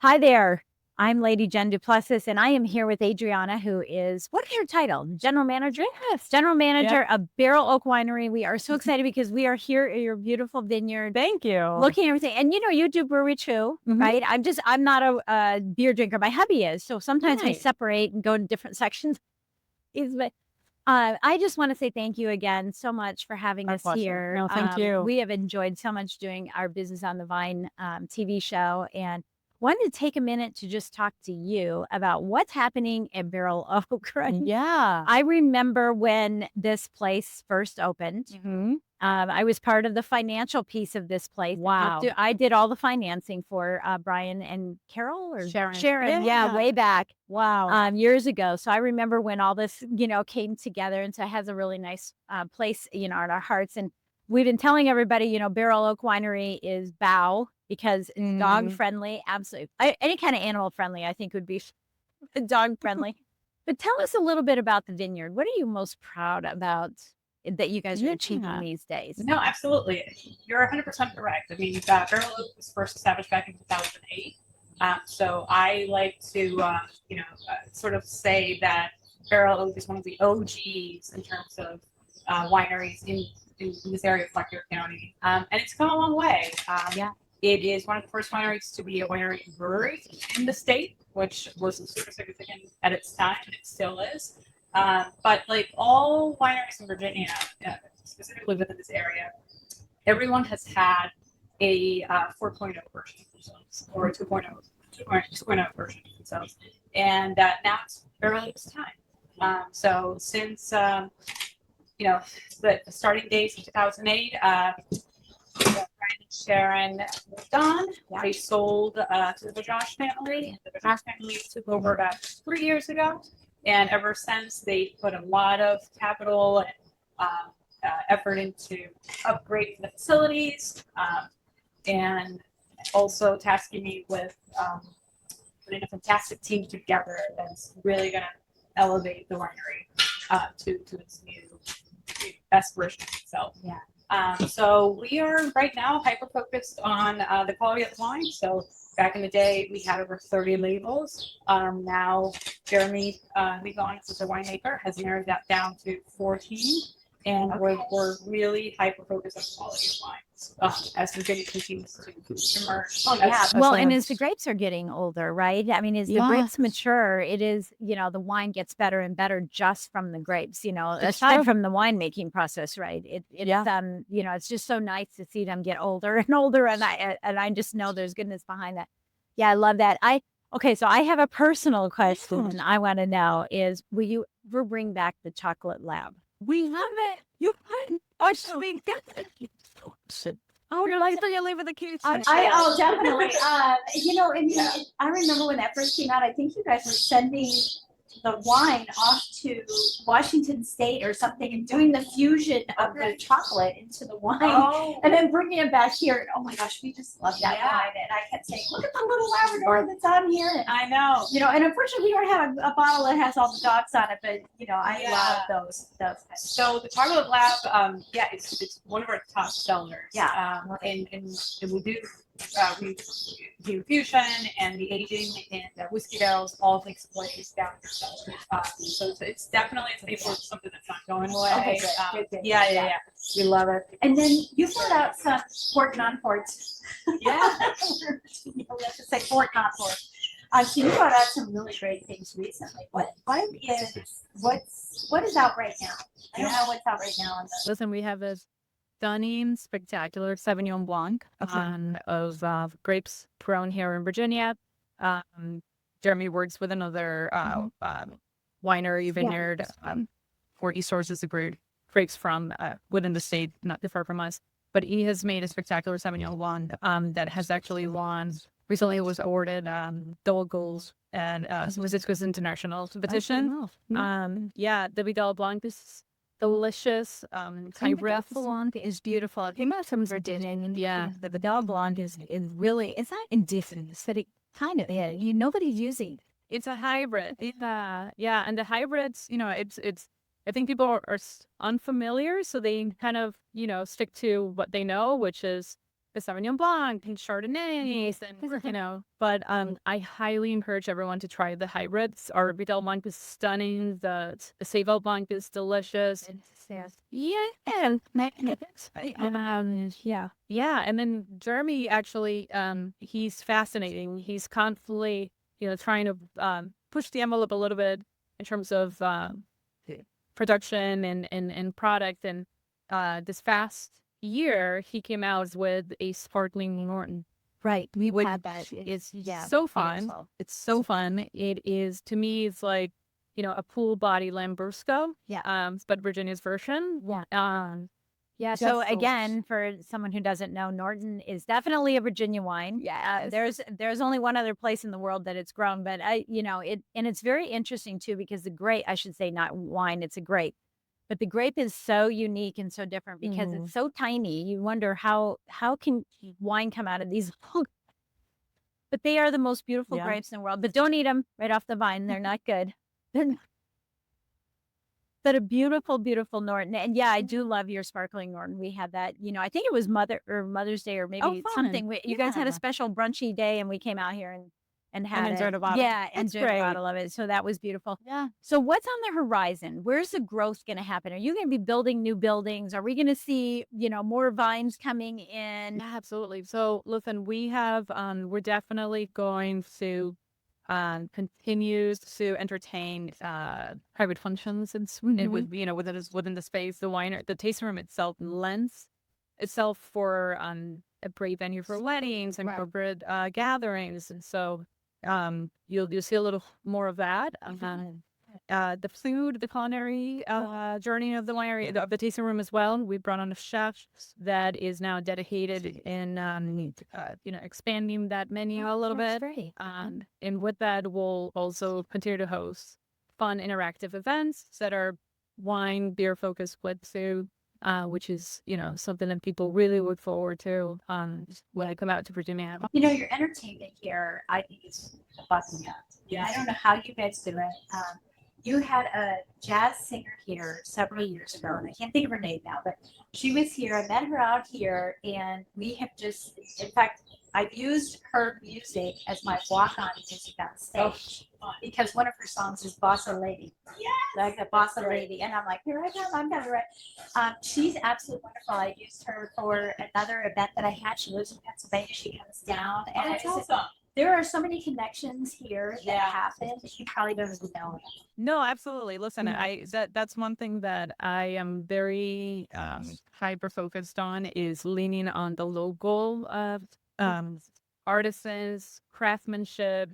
Hi there. I'm Lady Jen Duplessis, and I am here with Adriana, who is, what is your title? General Manager? Yes, General Manager of Barrel Oak Winery. We are so excited because we are here at your beautiful vineyard. Thank you. Looking at everything. And you do brewery too, right? I'm not a beer drinker. My hubby is. So sometimes we separate and go in different sections. I just want to say thank you again so much for having us here. No, thank you. We have enjoyed so much doing our Business on the Vine TV show, and wanted to take a minute to just talk to you about what's happening at Barrel Oak. Right? Yeah. I remember when this place first opened. I was part of the financial piece of this place. Wow. I did all the financing for Brian and Carol or Sharon. Yeah, way back. Wow. Years ago. So I remember when all this, came together. And so it has a really nice place, in our hearts. And we've been telling everybody, Barrel Oak Winery is bow because it's dog friendly. Absolutely. Any kind of animal friendly, I think would be dog friendly. But tell us a little bit about the vineyard. What are you most proud about that you guys are achieving these days? No, absolutely. You're 100% correct. I mean, Barrel Oak was first established back in 2008. So I like to, sort of say that Barrel Oak is one of the OGs in terms of wineries in this area of Fauquier County. And it's come a long way. It is one of the first wineries to be a winery and brewery in the state, which was super significant at its time, and it still is. But like all wineries in Virginia, specifically within this area, everyone has had a 4.0 version of themselves or a 2.0 version of themselves. And now it's barely its time. So since, the starting days in 2008, Brian and Sharon moved on. They sold to the Bajaj family. The Bajaj family took over about 3 years ago. And ever since, they put a lot of capital and effort into upgrading the facilities and also tasking me with putting a fantastic team together that's really going to elevate the winery to its new best version of itself. So we are right now hyper-focused on the quality of the wine. So back in the day, we had over 30 labels. Now, Jeremy Legon, who's a winemaker, has narrowed that down to 14. And we're really hyper-focused on the quality of wines as Virginia continues to emerge. Well, and as the grapes are getting older, right? I mean, as the grapes mature, it is, the wine gets better and better just from the grapes, aside from the winemaking process, right? It's just so nice to see them get older and older. And I just know there's goodness behind that. Yeah, I love that. Okay, so I have a personal question I want to know is, will you ever bring back the chocolate lab? We have it. You we got it. Oh, you're like, so you leave with the keys. Definitely. I remember when that first came out, I think you guys were sending the wine off to Washington State or something and doing the fusion of the chocolate into the wine and then bringing it back here. And oh my gosh, we just love that wine. And I kept saying, look at the little Labrador that's on here. And, I know. And unfortunately, we don't have a bottle that has all the dots on it, but I love those. So the Chocolate Lab, it's one of our top sellers. And we do fusion and the aging and the whiskey barrels all takes place down in the cellar. So it's definitely something that's not going away. Good. We love it. And then you brought out some port non-ports. Yeah. We have to say port non-port. So you brought out some really great things recently. What is out right now? I don't know what's out right now. Listen, we have this stunning, spectacular Sauvignon Blanc of grapes grown here in Virginia. Jeremy works with another winery vineyard where he sources the grapes from within the state, not too far from us. But he has made a spectacular Sauvignon Blanc that has actually won. Recently, it was awarded double goals and was international competition. The Vidal Blanc is delicious. Vidal Blanc is beautiful. Most are doing. The Vidal Blanc is really, it's not indigenous, but it kind of is. Nobody's using. It's a hybrid. And the hybrids, it's. I think people are unfamiliar, so they kind of stick to what they know, which is the Sauvignon Blanc and Chardonnays and, but I highly encourage everyone to try the hybrids. Our Vidal Blanc is stunning. The Seyval Blanc is delicious. Yeah. And yeah. And then Jeremy actually, he's fascinating. He's constantly, trying to push the envelope a little bit in terms of production and product. And this past year, he came out with a sparkling Norton. Right. We Which had that. is so fun. Beautiful. It's so fun. It is, to me, it's like, a pool body Lambrusco. Yeah. But Virginia's version. Yeah. Yeah. So again, for someone who doesn't know, Norton is definitely a Virginia wine. Yeah. There's only one other place in the world that it's grown, but and it's very interesting too, because the grape, I should say not wine, it's a grape. But the grape is so unique and so different because it's so tiny. You wonder how can wine come out of these? But they are the most beautiful grapes in the world. But don't eat them right off the vine. They're not good. But a beautiful, beautiful Norton. And yeah, I do love your sparkling Norton. We had that, I think it was Mother's Day or maybe something. You guys had a special brunchy day and we came out here and had enjoyed a bottle. Yeah, and enjoyed a bottle of it. So that was beautiful. Yeah. So what's on the horizon? Where's the growth going to happen? Are you going to be building new buildings? Are we going to see, more vines coming in? Yeah, absolutely. So listen, we have, we're definitely going to continue to entertain private functions and within the space. The tasting room itself lends itself for a great venue for weddings and corporate gatherings, and so you'll see a little more of that. The food, the culinary journey of the winery, of the tasting room as well. We brought on a chef that is now dedicated in expanding that menu a little bit. And with that, we'll also continue to host fun interactive events that are wine, beer focused with food, which is something that people really look forward to when I come out to Virginia. Your entertainment here, I think, is busting up. Yeah, I don't know how you guys do it. You had a jazz singer here several years ago, and I can't think of her name now, but she was here. I met her out here, and we have just, in fact, I've used her music as my walk-on music on stage because one of her songs is Bossa Lady. Yes! Like a Bossa Lady. And I'm like, here I come, I'm coming right. She's absolutely wonderful. I used her for another event that I had. She lives in Pennsylvania. She comes down. And that's awesome. There are so many connections here that happen that you probably don't even know. No, absolutely. Listen, that's one thing that I am very hyper focused on is leaning on the local artisans, craftsmanship,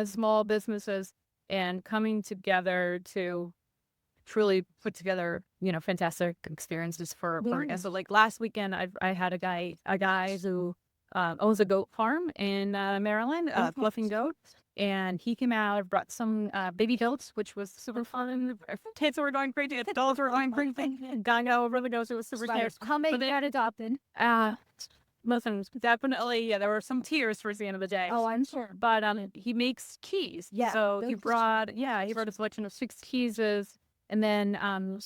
small businesses, and coming together to truly put together, fantastic experiences for so like last weekend, I had a guy who owns a goat farm in Maryland, Fluffing Goat. And he came out, brought some baby goats, which was super fun. Kids were going crazy. Adults were going crazy. Gaga over the goats. It was super cute. How many got adopted? Listen, definitely, there were some tears towards the end of the day. Oh, I'm sure. But he makes cheese. Yeah. So he brought a selection of 6 cheeses. And then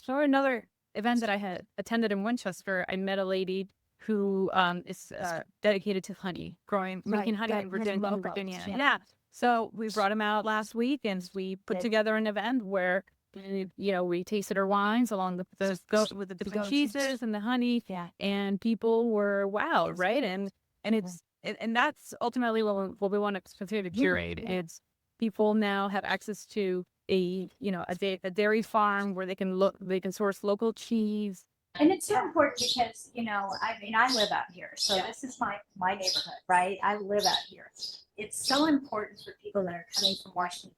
for another event that I had attended in Winchester, I met a lady who is dedicated to honey, making honey in Virginia. Yeah. So we brought him out last week, and we put together an event where, we tasted our wines along with the different cheeses and the honey. Yeah. And people were wowed, right? And that's ultimately what we want to continue to curate. Yeah. It's people now have access to a dairy farm where they can source local cheese. And it's so important because, I live out here. So this is my neighborhood, right? I live out here. It's so important for people that are coming from Washington,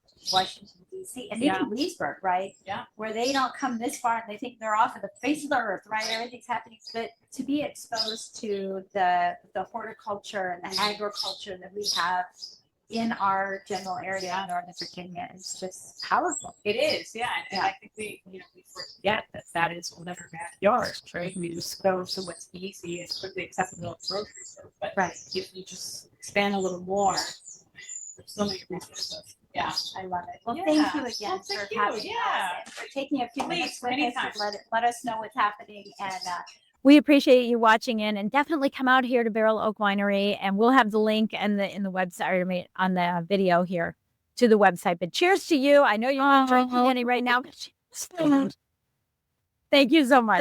D.C. and even Leesburg, right? Yeah. Where they don't come this far and they think they're off of the face of the earth, right? Everything's happening. But to be exposed to the horticulture and the agriculture that we have in our general area in Northern Virginia is just powerful. It is, yeah. And I think we forget that is one of our backyards, right? We just go to what's easy, it's quickly accessible at grocery stores. But if you just expand a little more, there's so many resources. Yeah, I love it. Well, thank you again for having us and for taking a few minutes with us and let us know what's happening. And We appreciate you watching in, and definitely come out here to Barrel Oak Winery, and we'll have the link in the website, or on the video here to the website. But cheers to you. I know you're not drinking any right now. Thank you so much.